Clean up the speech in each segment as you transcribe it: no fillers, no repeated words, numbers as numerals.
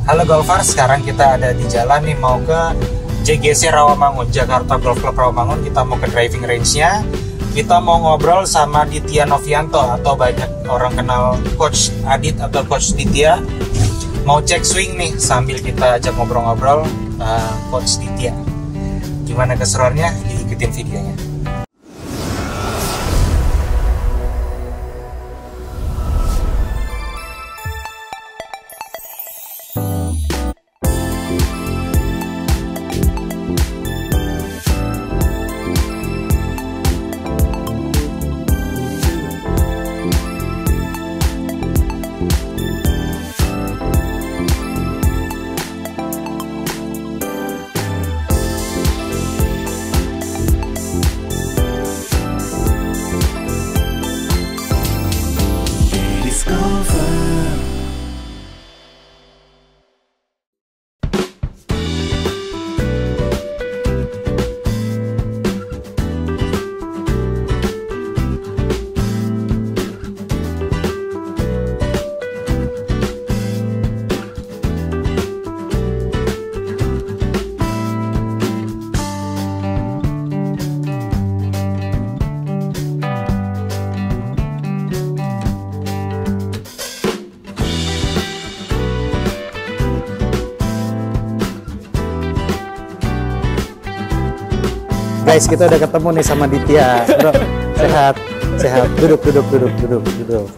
Halo golfers, sekarang kita ada di jalan nih mau ke JGC Rawamangun, Jakarta Golf Club Rawamangun. Kita mau ke driving range-nya. Kita mau ngobrol sama Ditya Novianto atau banyak orang kenal Coach Adit atau Coach Ditya. Mau cek swing nih sambil kita ajak ngobrol-ngobrol Coach Ditya. Gimana keseruannya? Ikutin videonya. Guys, kita udah ketemu nih sama Ditya. Bro, sehat. Duduk.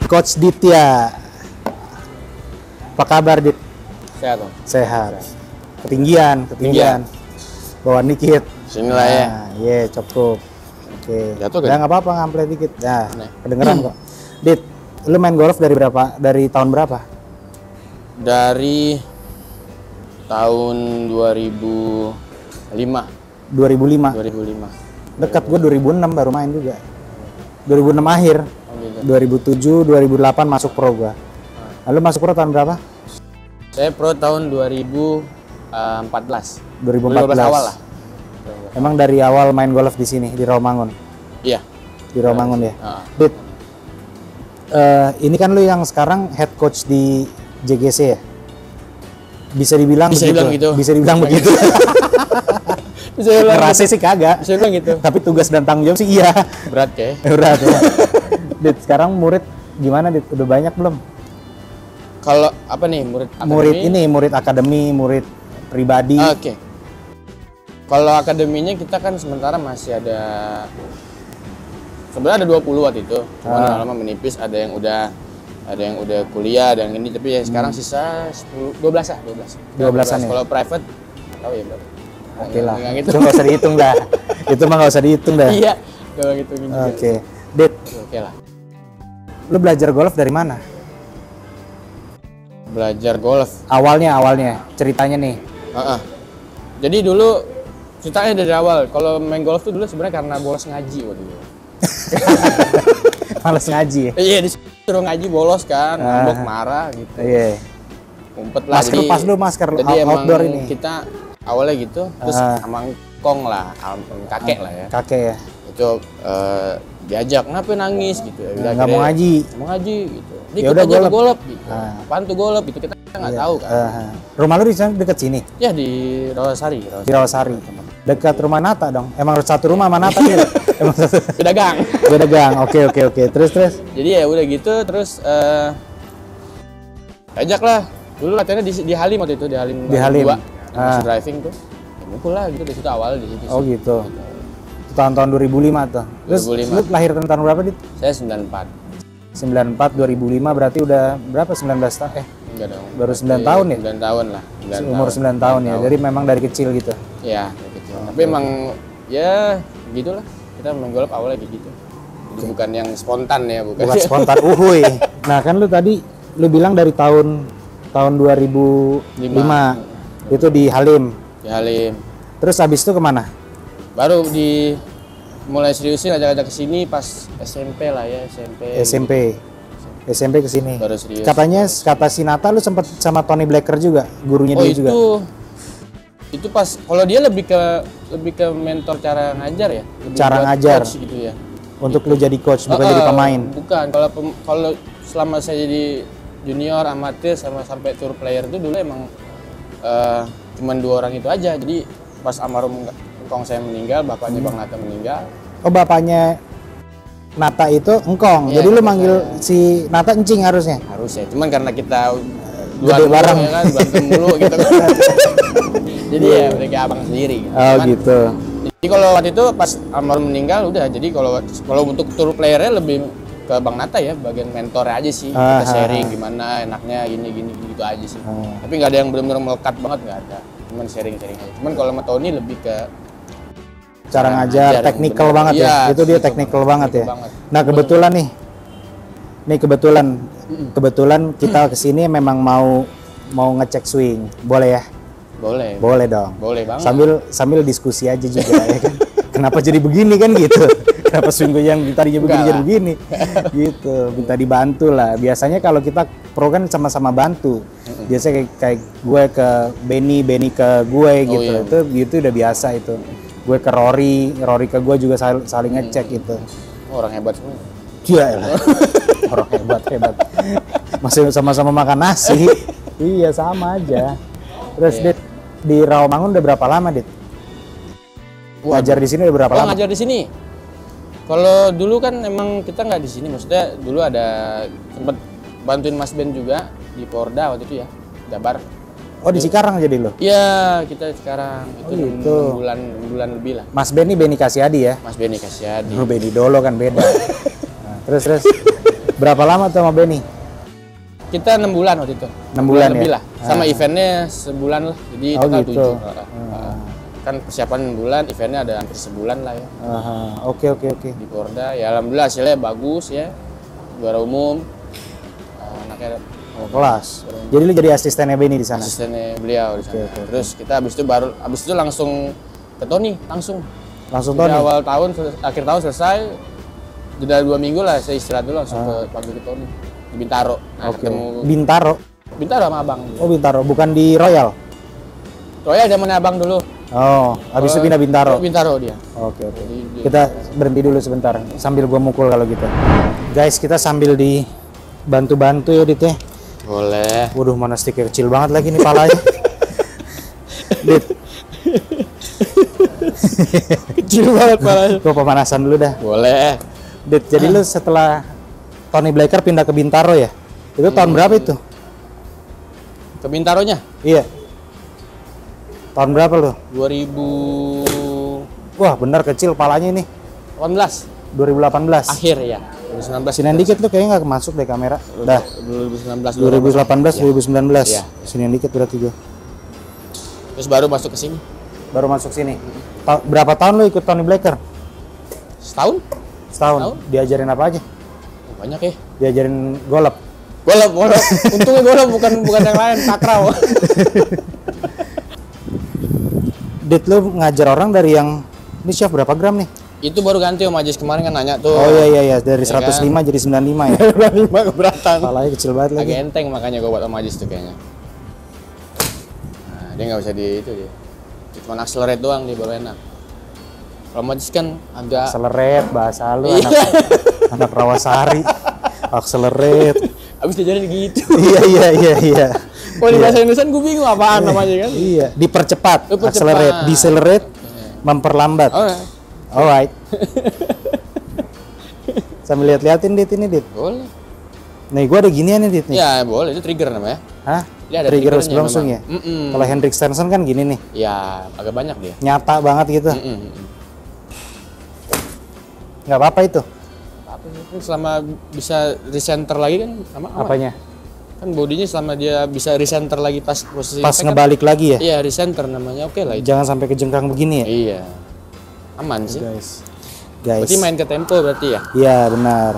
Coach Ditya. Apa kabar, Dit? Sehat, Om. Sehat. Ketinggian. Bawa dikit. Sini lah ya. Iya, cukup. Oke. Jatuh Ya kan? nggak apa-apa, ngample dikit. Nah, Nih. kedengeran kok. Dit, lu main golf dari berapa? Dari tahun berapa? Dari tahun 2005. 2005. Dekat gue 2006 baru main juga. 2006 akhir. Oh, gitu. 2007, 2008 masuk pro gua. Lalu masuk pro tahun berapa? Saya pro tahun 2014. 2014 awal lah. Emang dari awal main golf di sini di Rawamangun. Iya. Di Rawamangun ya. Ah. Dit, ini kan lu yang sekarang head coach di JGC ya? Bisa dibilang Bisa dibilang gitu. Bisa dibilang begitu. Ngerasa sih kagak. Bisa bilang gitu. Tapi tugas dan tanggung jawab sih iya. Berat kayak. Berat ya. Dit, sekarang murid gimana, Dit? Udah banyak belum? Kalau apa nih murid akademi? Murid akademi, murid pribadi. Oke. Kalau akademinya kita kan sementara masih ada, sebenarnya ada 20 waktu itu. Cuma lama menipis, ada yang udah kuliah dan ini, tapi ya sekarang sisa 12 lah. 12-an ya? Kalau private tahu ya berapa? Oke lah. Gitu. Itu nggak usah dihitung dah. Itu mah nggak usah dihitung dah. Iya. Kalau gitu. Oke. Dit, Oke lah. lu belajar golf dari mana? Belajar golf. Awalnya ceritanya nih. Jadi dulu ceritanya dari awal. Kalau main golf tuh dulu sebenarnya karena bolos ngaji waktu itu. Males ngaji ya? Iya, disuruh ngaji bolos kan, ngambek marah gitu. Iya. Umpet lah. Masker pas lu masker jadi outdoor emang ini. kita awalnya gitu, terus sama kong lah, kakek lah ya. Kakek ya. Itu diajak, kenapa nangis gitu ya. Nggak mau ngaji. Mau ngaji gitu. Dia Ya kita udah golep gitu. Apaan tuh golep gitu, kita nggak tahu kan. Rumah lu di sana deket sini? Ya di Rawasari. Di Rawasari. Dekat rumah Nata dong. Emang satu rumah sama Nata gitu. Emang satu. Beda gang. Beda gang. Oke. Terus. Jadi ya udah gitu, terus ajak lah. Dulu latihannya di Halim waktu itu, di Halim. 2. Masih driving tuh. Ya, mukul lah gitu, dari situ awal di situ. Oh gitu. Itu tahun-tahun 2005 tuh. Terus 2005. lu lahir tahun berapa, Dit? Saya 94. 94, 2005 berarti udah berapa? 19 tahun? Enggak dong. Baru 9 tahun ya? 9 tahun lah. Umur 9 tahun ya. Jadi memang dari kecil gitu. Iya, dari kecil. Tapi emang ya gitulah. Kita main golf awalnya kayak gitu. Jadi bukan yang spontan ya, bukan Spontan uhuy. Nah, kan lu tadi bilang dari tahun 2005 itu di Halim. Di Halim. Terus habis itu kemana? Baru mulai seriusin ajak-ajak ke sini pas SMP lah ya, SMP ke sini. Baru serius. Katanya kata si Nata lu sempat sama Tony Blacker juga, gurunya dia juga. Itu pas kalau dia lebih ke mentor cara ngajar ya. Cara ngajar gitu ya. Untuk lu jadi coach bukan jadi pemain. Bukan, kalau selama saya jadi junior, amatir sama sampai tour player itu dulu emang cuman 2 orang itu aja. Jadi pas almarhum engkong saya meninggal, bapaknya Bang Nata meninggal. Oh, bapaknya Nata itu engkong. Iya, Jadi lu manggil si Nata encing harusnya. Harusnya. Cuman karena kita Gede bareng ya kan, berantem mulu gitu kan. Jadi ya udah kayak abang sendiri gitu. Oh, gitu. Jadi kalau waktu itu pas almarhum meninggal udah, jadi kalau untuk tour playernya lebih ke Bang Nata ya, bagian mentor aja sih. Kita sharing gimana enaknya gini gitu aja sih. Tapi nggak ada yang benar-benar melekat banget, nggak ada. Cuman sharing aja. Cuman kalau sama Tony lebih ke Cara ngajar teknikal banget ya. Itu dia teknikal banget ya. Nah, kebetulan nih. Kebetulan kita kesini memang mau ngecek swing. Boleh ya? Boleh. Boleh dong. Boleh banget. Sambil diskusi aja juga ya kan. Kenapa jadi begini kan gitu? Kenapa swing gue yang tadinya begini jadi begini? Gitu. Minta dibantu lah. Biasanya kalau kita pro kan sama-sama bantu. Biasanya kayak gue ke Benny ke gue gitu. Iya. Itu gitu udah biasa itu. Gue ke Rory ke gue juga saling ngecek gitu. Orang hebat semua. Iya lah. Orang hebat. Masih sama-sama makan nasi. Iya, sama aja. Terus Dit, di Rawamangun udah berapa lama, Dit? Ngajar di sini udah berapa lama? Ngajar di sini. Kalau dulu kan emang kita nggak di sini, maksudnya dulu ada sempat bantuin Mas Ben juga di Porda waktu itu ya, Jabar. Oh, di Cikarang jadi lo? Iya, kita sekarang itu gitu. 6 bulan lebih lah. Mas Ben ini Benny Kasyadi ya? Mas Benny Kasyadi. Oh, Benny Dolo kan beda. Nah, terus berapa lama tuh sama Benny? Kita 6 bulan waktu itu. 6 bulan lebih ya? lah. Sama eventnya sebulan lah. Jadi tanggal gitu. 7. Kan persiapan bulan, eventnya ada hampir sebulan lah ya. Oke. Di Porda, ya alhamdulillah hasilnya bagus ya. Juara umum. Anaknya kelas. Jadi lu jadi asistennya Benny di sana? Asistennya beliau di sana. Terus kita habis itu langsung ke Tony, langsung Tony? Awal tahun, akhir tahun selesai. Jeda 2 minggu lah, saya istirahat dulu langsung panggil ke Tony. Di Bintaro. Nah, ketemu Bintaro sama abang. Oh, Bintaro, bukan di Royal? Royal zamannya abang dulu. Oh, habis itu pindah Bintaro? Bintaro dia. Oke. Kita berhenti dulu sebentar, sambil gua mukul kalau gitu. Guys, kita sambil dibantu-bantu ya, Dit ya? Boleh. Waduh, mana stiker kecil banget lagi nih palanya. Dit. Kecil banget palanya. Gua pemanasan dulu dah. Boleh. Dit, jadi lu setelah Tony Blaker pindah ke Bintaro ya? Itu tahun berapa itu? Ke Bintaronya? Iya. Tahun berapa lu? 2000. Wah, benar kecil palanya ini. 18. 2018. Akhir ya. 2019. Sinian dikit tuh kayaknya nggak masuk deh kamera. Dah. 2019. 2019. Iya. Sinian dikit berarti gua. Terus baru masuk ke sini. Baru masuk sini. Berapa tahun lu ikut Tony Blaker? Setahun? Setahun. Diajarin apa aja? Banyak ya. Diajarin golep. Golep. Untungnya golep bukan yang lain, takraw. Dit, lu ngajar orang dari yang ini chef berapa gram nih? Itu baru ganti Om Ajis kemarin kan nanya tuh. Oh iya dari 105 kan? Jadi 95 ya. 95 keberatan. Palanya kecil banget lagi. Agak enteng makanya gua buat Om Ajis tuh kayaknya. Nah, dia nggak usah di itu dia. Cuma accelerate doang dia baru enak. Kalau Om Ajis kan agak accelerate bahasa lu anak Rawasari. Accelerate. Abis diajarin gitu. Iya. Kalau di bahasa Indonesia gue bingung apaan namanya kan. Iya, dipercepat. Accelerate, decelerate, memperlambat. Alright. Sambil lihat-liatin Dit ini, Dit. Boleh. Nih, gua ada ginian nih, Dit nih. Ya, boleh. Itu trigger namanya. Hah? Dia ada trigger langsung ya? Kalau Hendrik Stenson kan gini nih. Ya, agak banyak dia. Nyata banget gitu. Nggak apa-apa itu. Selama bisa recenter lagi kan sama apanya? Kan bodinya selama dia bisa recenter lagi pas posisi pas ngebalik kan, lagi ya? Iya, recenter namanya. Oke lah itu. Jangan sampai kejengkang begini ya? Iya. Aman sih. Guys. Berarti main ke tempo berarti ya? Iya, benar.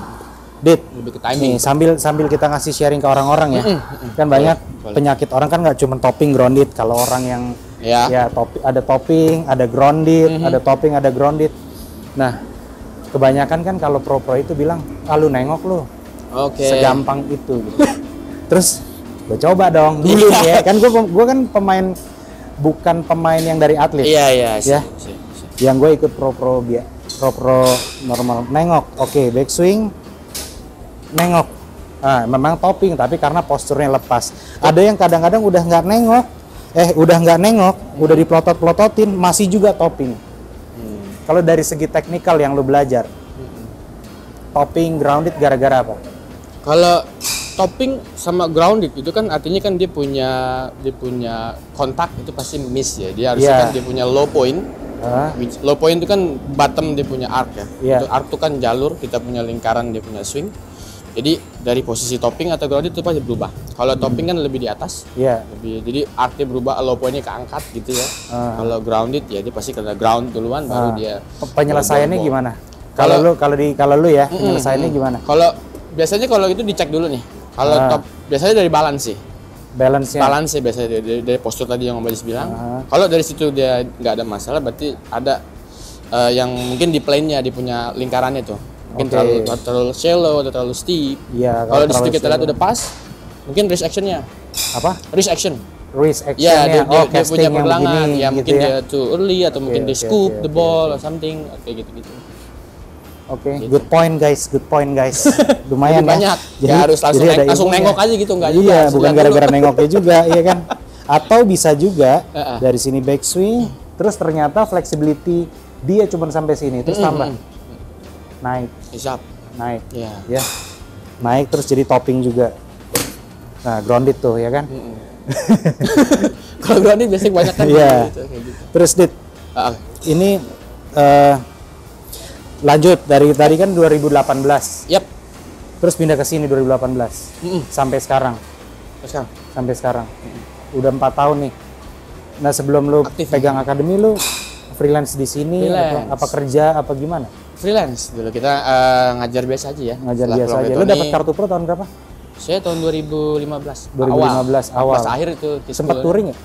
Dit, lebih ke timing. Nih, sambil kita ngasih sharing ke orang-orang ya. Kan banyak penyakit orang kan nggak cuma topping grounded. Kalau orang yang ya ada topping, ada grounded, ada topping, ada grounded. Nah, kebanyakan kan kalau pro-pro itu bilang, lu nengok lu. Oke. Segampang itu gitu. Terus gue coba dong dulu ya. Kan gue kan bukan pemain yang dari atlet. Iya. Ya. Yang gue ikut pro-pro normal. Nengok. Oke, backswing. Nengok. Nah, memang topping tapi karena posturnya lepas. Ada yang kadang-kadang udah nggak nengok, Udah nggak nengok, udah diplotot-plototin, masih juga topping. Kalau dari segi teknikal yang lu belajar, topping grounded gara-gara apa? Kalau topping sama grounded itu kan artinya kan dia punya kontak itu pasti miss ya. Dia harusnya kan dia punya low point. Low point itu kan bottom dia punya arc ya. Itu arc itu kan jalur, kita punya lingkaran, dia punya swing. Jadi dari posisi topping atau grounded itu pasti berubah. Kalau topping kan lebih di atas. Jadi arc-nya berubah, low point-nya keangkat gitu ya. Kalau grounded ya dia pasti kena ground duluan baru dia. Penyelesaiannya gimana? Kalau lu ya, penyelesaiannya gimana? Kalau biasanya kalau itu dicek dulu nih. Kalau top biasanya dari balance sih. Balance biasanya dari postur tadi yang Om Badis bilang. Kalau dari situ dia nggak ada masalah, berarti ada yang mungkin di plane-nya dia punya lingkarannya tuh. Mungkin terlalu shallow atau terlalu steep. Kalau di situ kita lihat udah pas, mungkin wrist action-nya. Apa? Wrist action. Ya, dia punya pergelangan, ya mungkin dia too early atau mungkin dia scoop the ball or something, kayak gitu-gitu. Gitu. Good point guys. Lumayan banyak. Ya harus langsung nengok aja gitu, enggak juga. Iya, bukan gara-gara nengoknya juga, iya kan? Atau bisa juga dari sini backswing, terus ternyata flexibility dia cuma sampai sini, terus tambah. Naik. Naik. Ya. Naik terus jadi topping juga. Nah, grounded tuh ya kan? Kalau grounded biasanya banyak kan gitu. Terus Dit, ini lanjut dari tadi kan 2018. Terus pindah ke sini 2018. Sampai sekarang. Sampai sekarang. Udah 4 tahun nih. Nah, sebelum lu pegang akademi, lu freelance di sini atau apa kerja apa gimana? Freelance dulu, kita ngajar biasa aja ya. Ngajar biasa aja. Lu dapat kartu pro tahun berapa? Saya tahun 2015. 2015 awal. Pas akhir itu. Sempat touring ya?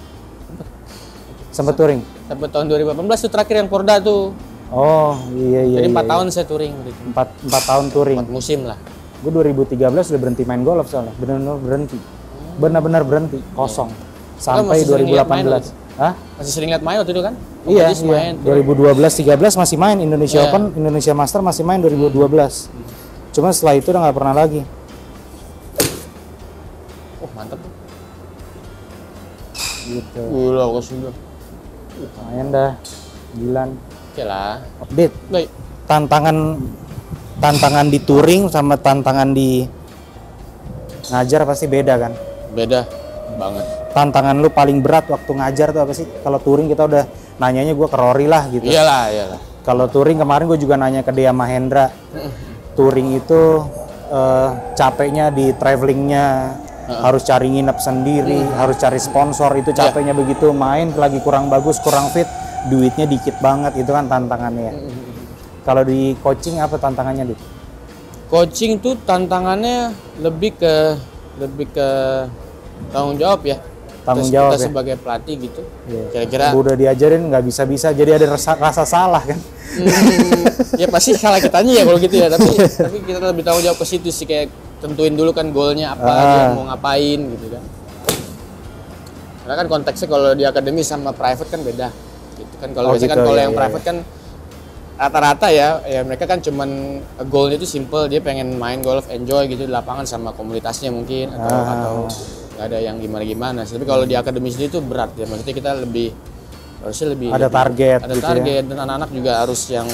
Sempat touring. Sampai tahun 2018 itu terakhir yang Porda tuh. Oh, iya. Jadi 4 tahun saya touring gitu. 4 tahun touring. 4 musim lah. Gue 2013 udah berhenti main golf soalnya. Benar-benar berhenti, kosong. Sampai 2018. Hah? Masih sering lihat main waktu itu kan? Iya. 2012-13 masih main Indonesia Open, Indonesia Master masih main 2012. Cuma setelah itu udah nggak pernah lagi. Oh, mantap. Gitu. Gila, aku sudah. Lumayan dah. 9. Oke lah. Update. Baik. Tantangan di touring sama tantangan di ngajar pasti beda kan? Beda banget. Tantangan lu paling berat waktu ngajar tuh apa sih? Kalau touring kita udah nanyanya gue ke Rory lah gitu. Iyalah. Kalau touring kemarin gue juga nanya ke Dea Mahendra. Touring itu capeknya di travelingnya, harus cari nginep sendiri, harus cari sponsor, itu capeknya begitu. Main lagi kurang bagus, kurang fit, duitnya dikit banget, itu kan tantangannya. Kalau di coaching apa tantangannya, Dit? Coaching tuh tantangannya lebih ke tanggung jawab ya. Tanggung jawab kita ya? sebagai pelatih gitu. Kira-kira udah diajarin nggak bisa-bisa, jadi ada rasa salah kan? Ya pasti salah kitanya ya kalau gitu ya. Tapi kita lebih tanggung jawab ke situ sih, kayak tentuin dulu kan goalnya apa, dia mau ngapain gitu kan. Karena kan konteksnya kalau di akademi sama private kan beda. Gitu kan kalau biasanya kan kalau yang private kan rata-rata ya mereka kan cuman goalnya itu simple, dia pengen main golf, enjoy gitu di lapangan sama komunitasnya mungkin atau nggak ada yang gimana. Tapi kalau di akademi sendiri itu berat ya, maksudnya kita harusnya lebih target gitu ya. Dan anak-anak juga harus yang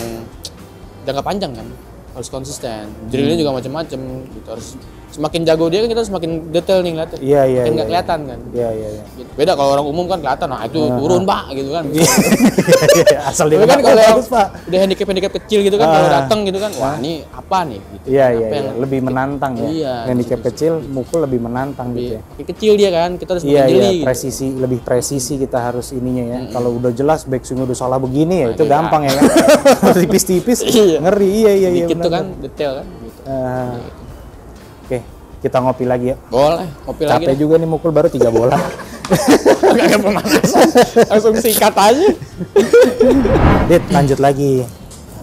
jangka panjang kan, harus konsisten. Drillnya juga macam-macam gitu, harus semakin jago dia kan kita semakin detail nih ngeliatnya. Iya. Nggak kelihatan kan. Iya. Gitu. Beda kalau orang umum kan kelihatan, nah itu turun Pak gitu kan. Asal dia kan kalau yang udah handicap kecil gitu kan, kalau datang gitu kan, wah ini apa nih? Gitu. Iya. Lebih menantang ya. Iya, handicap kecil, mukul lebih menantang gitu ya. Kecil dia kan, kita harus jeli. Iya, lebih presisi kita harus ininya ya. Kalau udah jelas backswing udah salah begini ya, itu gampang ya kan. Tipis-tipis ngeri. Iya. Dikit tuh kan detail kan gitu. Oke, kita ngopi lagi ya. Boleh, ngopi lagi. Capek juga nih mukul baru 3 bola. Gak ada pemanasan, langsung sikat aja. Dit, lanjut lagi.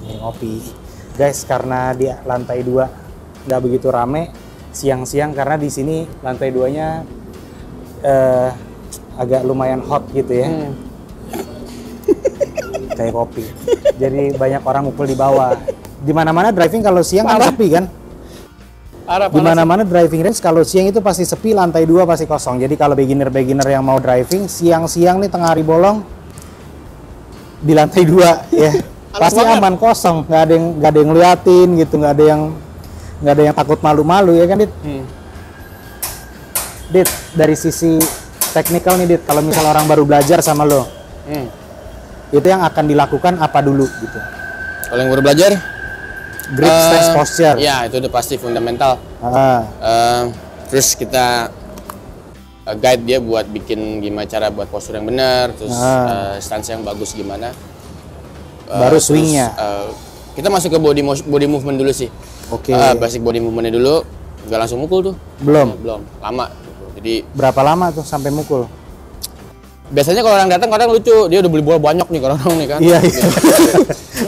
Ambil ngopi. Guys, karena di lantai 2 nggak begitu rame, siang-siang karena di sini lantai 2-nya agak lumayan hot gitu ya. Kayak kopi. Jadi banyak orang mukul di bawah. Di mana-mana driving kalau siang kan sepi kan? Di mana-mana driving range kalau siang itu pasti sepi, lantai 2 pasti kosong. Jadi kalau beginner yang mau driving siang-siang nih tengah hari bolong di lantai 2 ya. Pasti aman, kosong, nggak ada yang ngeliatin gitu, nggak ada yang takut malu-malu ya kan, Dit? Dit, dari sisi teknikal nih, Dit, kalau misalnya orang baru belajar sama lo, itu yang akan dilakukan apa dulu gitu? Kalau yang baru belajar, grip, stance, posture. Ya, itu udah pasti fundamental. Terus kita guide dia buat bikin gimana cara buat postur yang benar, terus stance yang bagus gimana. Baru swingnya. Kita masuk ke body movement dulu sih. Oke. Basic body movementnya dulu, nggak langsung mukul tuh. Belum, lama. Jadi berapa lama tuh sampai mukul? Biasanya kalau orang datang kadang lucu, dia udah beli bola banyak nih kalau orang nih kan. Iya.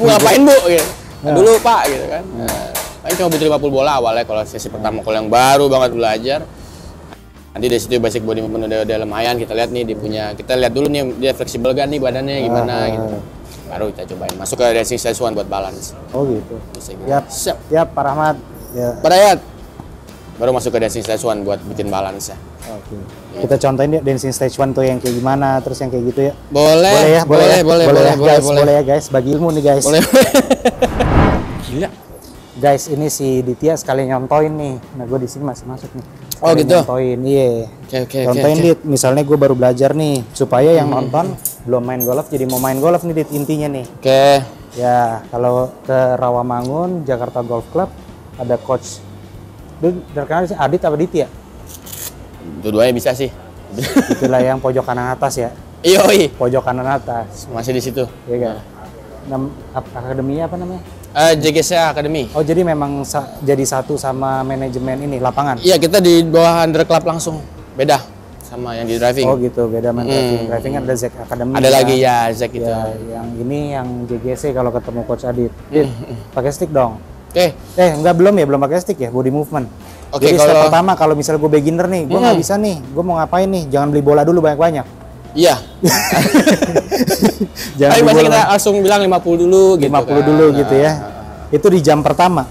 Mau ngapain Bu? Gitu. Dulu Pak gitu kan. Paling cuma butuh 50 bola awalnya kalau sesi pertama, kalau yang baru banget belajar. Nanti dari situ basic body movement udah lumayan, kita lihat nih kita lihat dulu nih dia fleksibel gak nih badannya gimana gitu. Baru kita cobain masuk ke dancing stage 1 buat balance. Oh gitu. Gitu. Siap. Pak Rahmat. Ya. Pak Dayat. Baru masuk ke dancing stage 1 buat bikin balance ya. Oke. Kita contohin ya dancing stage 1 tuh yang kayak gimana, terus yang kayak gitu ya. Boleh ya, boleh ya guys, bagi ilmu nih guys. Boleh. Gila. Guys, ini si Ditya sekali nyontoin nih. Nah, gue di sini masih masuk nih. Oh gitu. Nyontoin, iya. Oke. Contohin Dit, misalnya gue baru belajar nih, supaya yang nonton belum main golf jadi mau main golf nih Dit, intinya nih. Oke. Ya, kalau ke Rawamangun, Jakarta Golf Club ada coach. Itu terkenal sih Adit apa Ditya? Dua-duanya bisa sih. Itulah yang pojok kanan atas ya. Iya. Pojok kanan atas. Masih di situ. Iya kan? Akademinya apa namanya? JGC Academy. Oh, jadi memang jadi satu sama manajemen ini lapangan? Iya, kita di bawah Under Club langsung. Beda sama yang di driving. Oh gitu, beda main driving. Driving ada Zek Academy. Ada lagi ya, Zek itu. Ya, yang ini yang JGC kalau ketemu Coach Adit. Pakai stick dong. Oke. Enggak, belum pakai stick ya, body movement. Oke, jadi step pertama kalau misalnya gue beginner nih, gue nggak bisa nih, gue mau ngapain nih? Jangan beli bola dulu banyak-banyak. Iya. Jangan biasa kita langsung bilang 50 dulu gitu. 50 dulu gitu ya. Itu di jam pertama.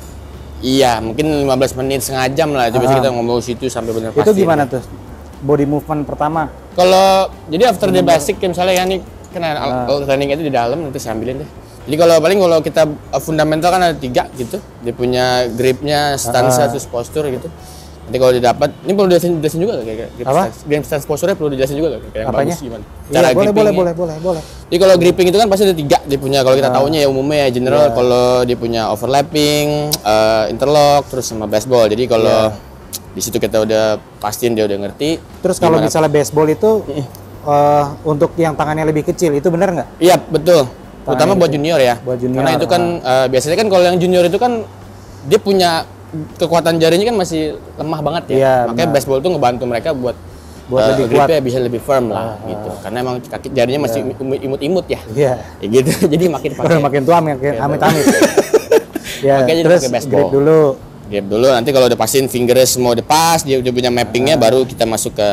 Iya, mungkin 15 menit, setengah jam lah. Itu biasa kita ngomong situ sampai benar pasti. Itu gimana tuh? Body movement pertama. Kalau jadi after the basic misalnya ya nih kan training itu di dalam nanti saya ambilin deh. Jadi kalau kita fundamental kan ada 3 gitu. Dia punya gripnya, stance, terus postur gitu. Nanti kalau didapat, ini perlu dijelasin juga kayak grip stance posturnya perlu dijelasin juga kayak yang bagus gimana? Cara boleh. Jadi kalau gripping itu kan pasti ada 3 dia punya. Kalau kita taunya ya umumnya ya general. Kalau dia punya overlapping, interlock, terus sama baseball. Jadi kalau di situ kita udah pastiin dia udah ngerti. Terus kalau misalnya baseball itu untuk yang tangannya lebih kecil itu benar nggak? Iya betul. Terutama buat junior ya. Buat junior. Karena itu kan biasanya kan kalau yang junior itu kan dia punya kekuatan jarinya kan masih lemah banget ya. Iya, makanya baseball tuh ngebantu mereka buat lebih kuat, bisa lebih firm lah gitu. Karena emang kaki jarinya masih imut-imut ya. Iya. Ya gitu. Jadi makin pakai. Makin tua amit-amit. Ya. Makanya Terus pakai baseball. Grip dulu. Nanti kalau udah pastiin fingernya semua udah pas, dia udah punya mappingnya, baru kita masuk ke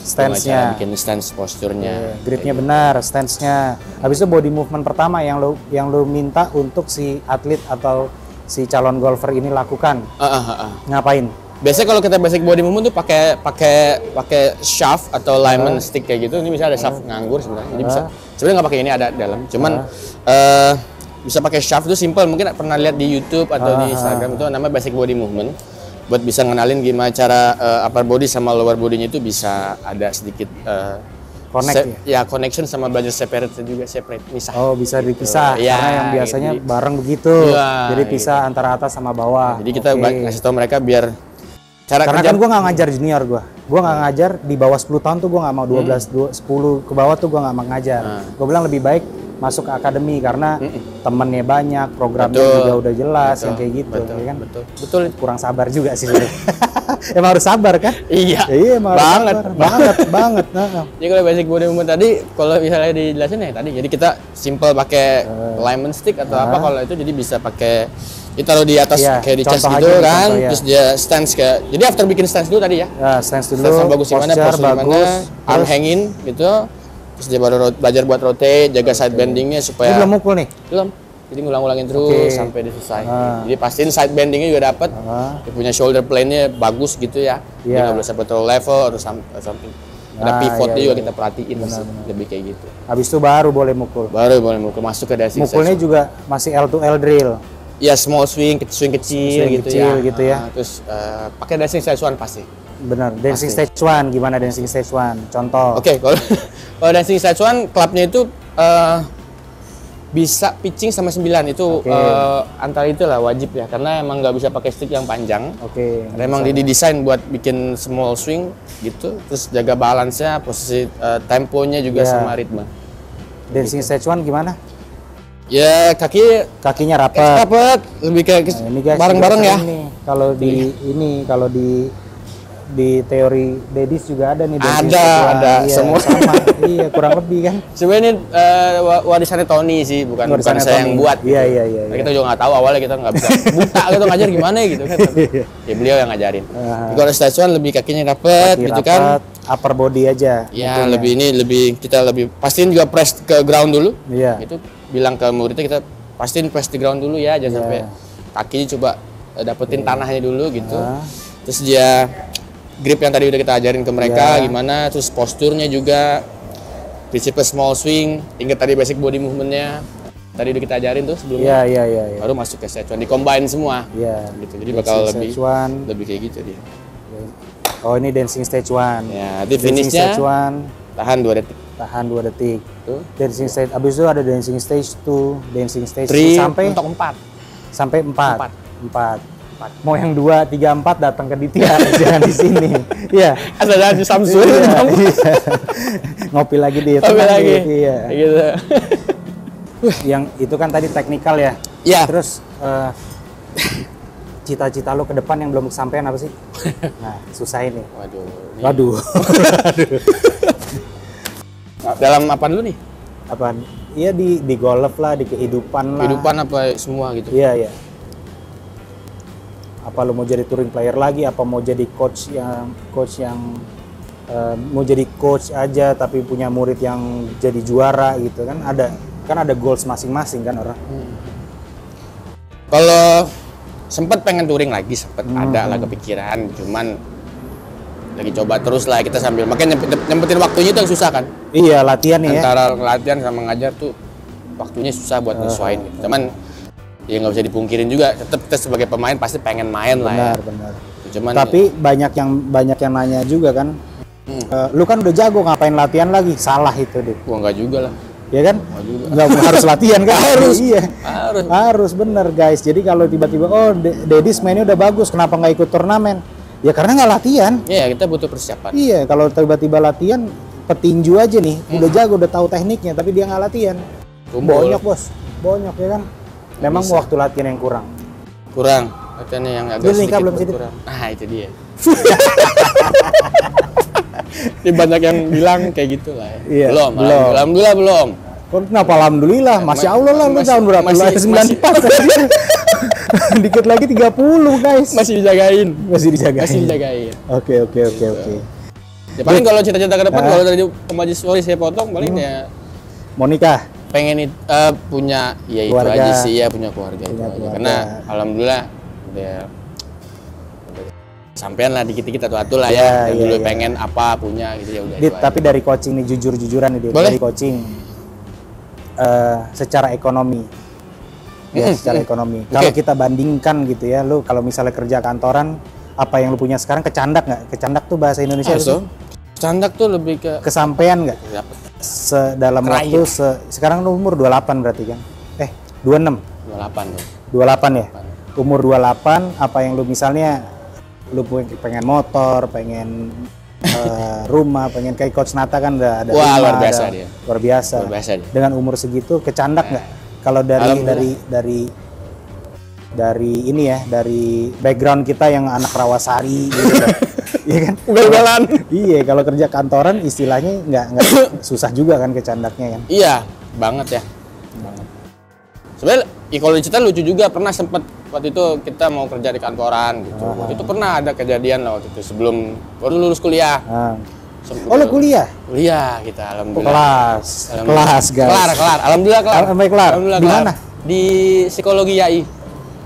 stance-nya. Bikin stance posturnya. Gripnya benar, stance-nya. Habis itu body movement pertama yang lo minta untuk si atlet atau si calon golfer ini lakukan. Ngapain? Biasanya kalau kita basic body movement tuh pakai shaft atau lineman stick kayak gitu. Ini bisa ada shaft nganggur sebenarnya. Jadi bisa. Sebenarnya nggak pakai ini ada dalam. Cuman bisa pakai shaft itu simple. Mungkin pernah lihat di YouTube atau di Instagram itu namanya basic body movement. Buat bisa ngenalin gimana cara upper body sama lower body-nya itu bisa ada sedikit connection sama belajar separate misah. Oh, bisa dipisah karena yang biasanya gitu. Bareng begitu. Jadi pisah gitu. Antara atas sama bawah. Jadi kita ngasih tahu mereka biar karena kan gue nggak ngajar junior gue nggak ngajar di bawah 10 tahun tuh gue nggak mau 10 ke bawah tuh gue nggak mau ngajar. Gue bilang lebih baik masuk ke akademi karena temennya banyak, programnya juga udah jelas yang kayak gitu. Ya kan? Betul. Kurang sabar juga sih. Emang harus sabar kan? Iya. Emang banget. Jadi kalau basic body movement tadi, kalau misalnya dijelasin ya tadi, jadi kita simple pakai lineman stick atau apa kalau itu jadi bisa pakai ditaruh di atas kayak di chest gitu kan, terus dia stance kayak. Jadi after bikin stance dulu tadi ya. Stance dulu. Stance bagus gimana, posture gimana, arm hanging gitu. Terus dia baru belajar buat rotate, jaga side bendingnya supaya. Ini belum mukul nih? Belum. Jadi ngulang-ulangin terus sampai dia selesai. Jadi pastiin side bendingnya juga dapat. Dia punya shoulder plane-nya bagus gitu ya. Dia nggak boleh sampai terlalu level atau something. Ada pivotnya juga kita perhatiin sih, lebih kayak gitu. Habis itu baru boleh mukul. Baru boleh mukul masuk ke dancing stage. Mukulnya juga masih L to L drill. Ya small swing kecil gitu ya. Terus pakai dancing stage 1 pasti. Benar. Dancing stage 1 gimana dancing stage 1? Contoh. Oke, kalau dancing stage 1 klubnya itu bisa pitching sama 9 itu antara itulah wajib ya karena emang nggak bisa pakai stick yang panjang. Karena emang didesain buat bikin small swing gitu, terus jaga balance-nya, posisi temponya juga sama ritme. Dancing stage 1 gimana? Ya kakinya rapat, lebih kayak bareng-bareng ya. Kalau di teori Dedis juga ada nih. Ada semua sama. Iya, kurang lebih kan. Sebenarnya ini warisannya Tony sih, bukan saya yang buat. Iya. Kita juga nggak tahu, awalnya kita nggak bisa buta gitu ngajar gimana gitu kan. Ya beliau yang ngajarin. Kalau stage 1 lebih kakinya rapet gitu kan. Upper body aja. Ya kita lebih pastiin juga press ke ground dulu. Iya. Itu bilang ke muridnya kita pastiin press di ground dulu ya, jangan sampai kakinya coba dapetin tanahnya dulu gitu. Terus dia grip yang tadi udah kita ajarin ke mereka gimana, terus posturnya juga, prinsip small swing, ingat tadi basic body movementnya tadi udah kita ajarin tuh sebelumnya. Iya. Baru masuk ke stage 1, di-combine semua. Gitu. Jadi bakal lebih kayak gitu dia. Oh, ini dancing stage 1. Ya, di finishnya tahan 2 detik. Tahan 2 detik. Tuh. Dancing stage, abis itu ada dancing stage 2, dancing stage 3 sampai untuk 4. Sampai 4. Mau yang 2, 3, 4 datang ke Ditya, jangan di sini. Iya. Ada di Samsung. Ngopi lagi di Ngopi lagi. Iya. Gitu. Yang itu kan tadi teknikal ya. Iya. Terus cita-cita lo ke depan yang belum kesampaian apa sih? Nah, susah ini. Waduh. Dalam apa dulu nih? Apaan? Iya di golf lah, di kehidupan lah. Kehidupan apa semua gitu. Iya. Apa lo mau jadi touring player lagi, apa mau jadi coach yang mau jadi coach aja tapi punya murid yang jadi juara gitu kan, ada goals masing-masing kan orang. Kalau sempet pengen touring lagi, ada lah kepikiran, cuman lagi coba terus lah kita sambil, makanya nyempetin waktunya itu yang susah kan. Iya, latihan ya. Antara latihan sama ngajar tuh waktunya susah buat nyesuaiin gitu. Cuman ya nggak bisa dipungkirin juga, tetap kita sebagai pemain pasti pengen main lah ya. Benar. Cuman tapi banyak yang nanya juga kan, lu kan udah jago ngapain latihan lagi? Salah itu deh. Gua nggak juga lah. Ya kan? Nggak harus latihan kan? harus bener guys. Jadi kalau tiba-tiba Dedis mainnya udah bagus, kenapa nggak ikut turnamen? Ya karena nggak latihan. Iya, kita butuh persiapan. Iya, kalau tiba-tiba latihan, petinju aja nih, udah jago, udah tahu tekniknya, tapi dia nggak latihan. Bonyok bos, bonyok ya kan? Memang waktu latihan yang kurang. Latihannya yang agak sedikit kurang. Nah itu dia. Ini banyak yang bilang kayak gitu lah ya. Iya, Alhamdulillah belum. Kenapa alhamdulillah? Masya Allah lah, lu tahun berapa? 94 aja. Dikit lagi 30 guys. Masih dijagain. Oke. Ya paling kalau cita-cita ke depan, kalau dari pemajis saya potong paling ya mau nikah. Pengen punya ya keluarga. Itu aja sih ya, punya keluarga. Karena alhamdulillah udah sampean lah dikit-dikit atau lah ya. Dulu pengen apa punya gitu ya udah. Tapi dari coaching nih, jujur-jujuran nih dari coaching secara ekonomi. Secara ekonomi. Kalau kita bandingkan gitu ya, lu kalau misalnya kerja kantoran, apa yang lu punya sekarang kecandak nggak? Kecandak tuh bahasa Indonesia itu? Kecandak tuh lebih ke kesampean nggak? Dalam waktu sekarang lu umur 28 berarti kan? 26. 28 ya? Umur 28, apa yang lu misalnya lu pengen motor, pengen rumah, pengen kayak Coach Nata kan ada wah, rumah, luar biasa dia. Luar biasa dia. Dengan umur segitu kecandak nggak? Kalau dari ini ya, dari background kita yang anak Rawasari gitu kan. Iya kan? Ugal-ugalan. Iya, kalau kerja kantoran istilahnya nggak susah juga kan kecandaknya kan. Iya, banget ya. Sebenarnya kalau cerita lucu juga, pernah sempet waktu itu kita mau kerja di kantoran gitu. Waktu itu pernah ada kejadian lah waktu itu sebelum baru lulus kuliah. Oh, lu kuliah? Kuliah kita, alhamdulillah. Kelas guys. Kelar. Alhamdulillah kelar. Di mana? Di psikologi YAI.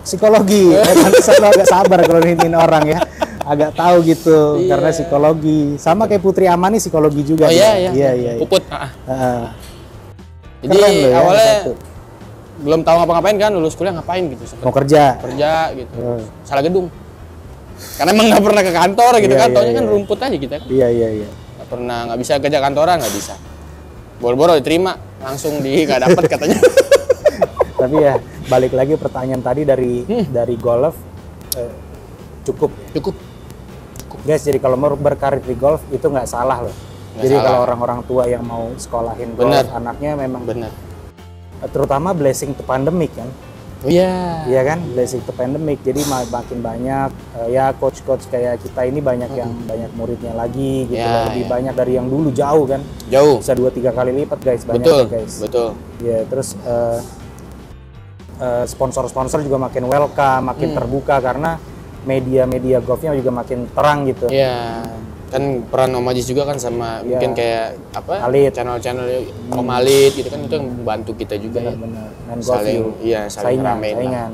Psikologi. Pantesan lo agak sabar kalau ningin orang ya. Agak tahu gitu Iya. karena psikologi. Sama kayak Putri Amani psikologi juga. Oh dia. iya. Iya. Puput. Jadi Keren lo ya, awalnya satu. belum tahu ngapa-ngapain kan, lulus kuliah ngapain gitu. Sempet Mau kerja. gitu. Oh. Salah gedung. Karena emang nggak pernah ke kantor gitu, Iya, kantornya iya, kan iya. rumput aja gitu kan. Iya. Nggak pernah, nggak bisa kerja kantoran, nggak bisa. Boro-boro diterima, langsung nggak dapet katanya. Tapi ya balik lagi pertanyaan tadi dari golf cukup. Cukup. Guys, jadi kalau mau berkarir di golf itu nggak salah loh. Nggak Jadi salah. kalau orang-orang tua yang mau sekolahin golf Bener. anaknya memang Bener. terutama blessing to pandemic kan. Oh iya. Iya kan, blessing to pandemic. Jadi makin banyak ya coach-coach kayak kita ini banyak yang banyak muridnya lagi gitu Ya, loh. Lebih ya. banyak dari yang dulu jauh kan. Jauh. Bisa 2-3 kali lipat guys, banyak Betul. guys. Betul. Ya, terus sponsor-sponsor juga makin welcome, makin terbuka karena media-media golfnya juga makin terang gitu. Iya. Kan peran Om Ajis juga kan sama Iya. mungkin kayak apa? Alit. Channel-channel Om Alit gitu kan, itu yang membantu kita juga ya. Benar. Dan golf Saling, you. iya, saling ramein lah. saingan.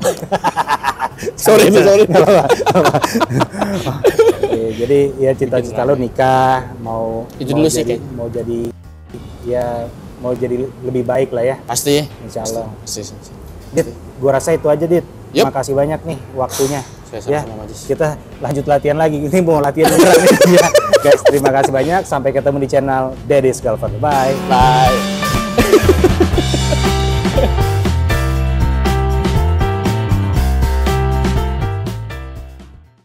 Sorry. Oke, jadi ya cita-cita lo nikah, mau Itu mau dulu sih, jadi, Kak. mau jadi lebih baik lah ya, Pasti ya. insya Allah. Pasti. Dit, gua rasa itu aja Dit. Yup. Makasih banyak nih waktunya. Saya Ya, sama-sama, Majis. kita lanjut latihan lagi. Ini mau latihan beneran nih. Ya. Guys, terima kasih banyak. Sampai ketemu di channel Daddy's Golfer. Bye. Bye.